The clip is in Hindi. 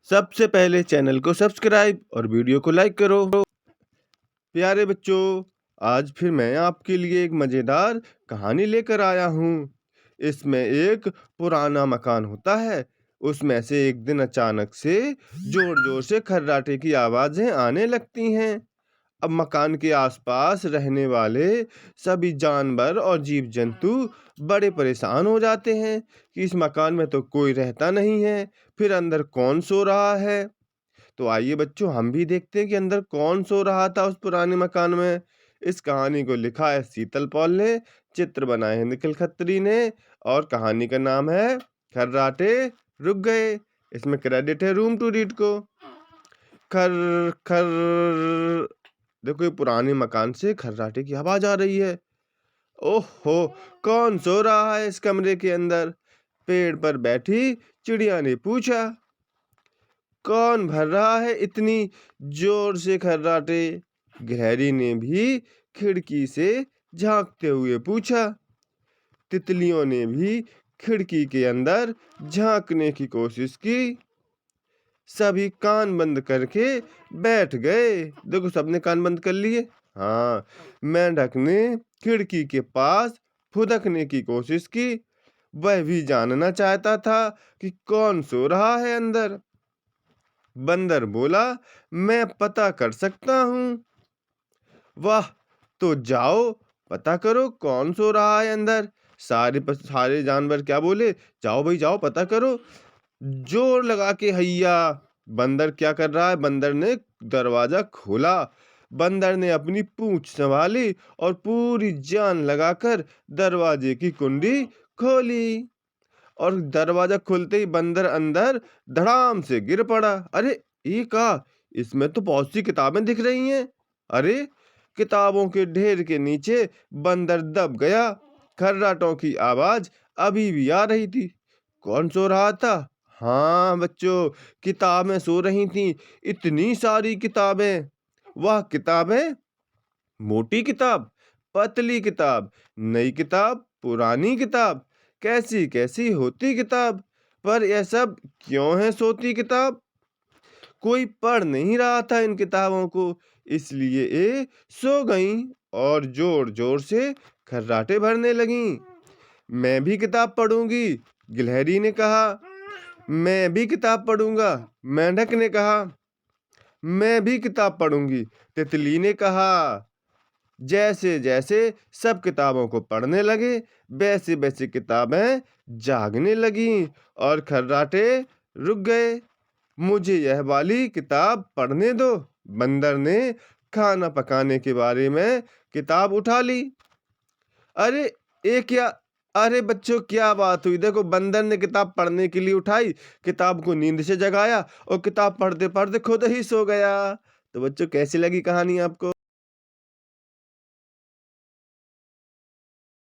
सबसे पहले चैनल को सब्सक्राइब और वीडियो को लाइक करो। प्यारे बच्चों, आज फिर मैं आपके लिए एक मज़ेदार कहानी लेकर आया हूँ। इसमें एक पुराना मकान होता है। उसमें से एक दिन अचानक से जोर-जोर से खर्राटे की आवाज़ें आने लगती हैं। अब मकान के आसपास रहने वाले सभी जानवर और जीव जंतु बड़े परेशान हो जाते हैं कि इस मकान में तो कोई रहता नहीं है, फिर अंदर कौन सो रहा है। तो आइए बच्चों, हम भी देखते हैं कि अंदर कौन सो रहा था उस पुराने मकान में। इस कहानी को लिखा है शीतल पॉल ने, चित्र बनाए हैं निखिल खत्री ने, और कहानी का नाम है खर्राटे रुक गए। इसमें क्रेडिट है रूम टू रीड को। खर खर देखो, ये पुराने मकान से खर्राटे की आवाज आ रही है। ओहो, कौन सो रहा है इस कमरे के अंदर? पेड़ पर बैठी चिड़िया ने पूछा। कौन भर रहा है इतनी जोर से खर्राटे? गिलहरी ने भी खिड़की से झांकते हुए पूछा। तितलियों ने भी खिड़की के अंदर झांकने की कोशिश की। सभी कान बंद करके बैठ गए। देखो, सबने कान बंद कर लिए। हाँ, मेंढक ने खिड़की के पास फुदकने की कोशिश की। वह भी जानना चाहता था कि कौन सो रहा है अंदर। बंदर बोला, मैं पता कर सकता हूँ। वाह, तो जाओ पता करो कौन सो रहा है अंदर। सारे जानवर क्या बोले? जाओ भाई जाओ, पता करो। जोर लगा के हैया। बंदर क्या कर रहा है? बंदर ने दरवाजा खोला। बंदर ने अपनी पूंछ संभाली और पूरी जान लगाकर दरवाजे की कुंडी खोली। और दरवाजा खुलते ही बंदर अंदर धड़ाम से गिर पड़ा। अरे, ये क्या? इसमें तो बहुत सी किताबें दिख रही हैं। अरे, किताबों के ढेर के नीचे बंदर दब गया। खर्राटों की आवाज अभी भी आ रही थी। कौन सो रहा था? हाँ बच्चों, किताबें सो रही थीं। इतनी सारी किताबें। वह किताबें, मोटी किताब, पतली किताब, नई किताब, पुरानी किताब, कैसी कैसी होती किताब। पर यह सब क्यों है सोती किताब? कोई पढ़ नहीं रहा था इन किताबों को, इसलिए ये सो गईं और जोर जोर से खर्राटे भरने लगीं। मैं भी किताब पढ़ूंगी, गिलहरी ने कहा। मैं भी किताब पढ़ूंगा, मेंढक ने कहा। मैं भी किताब पढ़ूंगी, तितली ने कहा। जैसे जैसे सब किताबों को पढ़ने लगे, वैसे वैसे किताबें जागने लगीं और खर्राटे रुक गए। मुझे यह वाली किताब पढ़ने दो। बंदर ने खाना पकाने के बारे में किताब उठा ली। अरे, ये क्या? अरे बच्चों, क्या बात हुई? देखो, बंदर ने किताब पढ़ने के लिए उठाई, किताब को नींद से जगाया और किताब पढ़ते पढ़ते खुद ही सो गया। तो बच्चों, कैसी लगी कहानी आपको?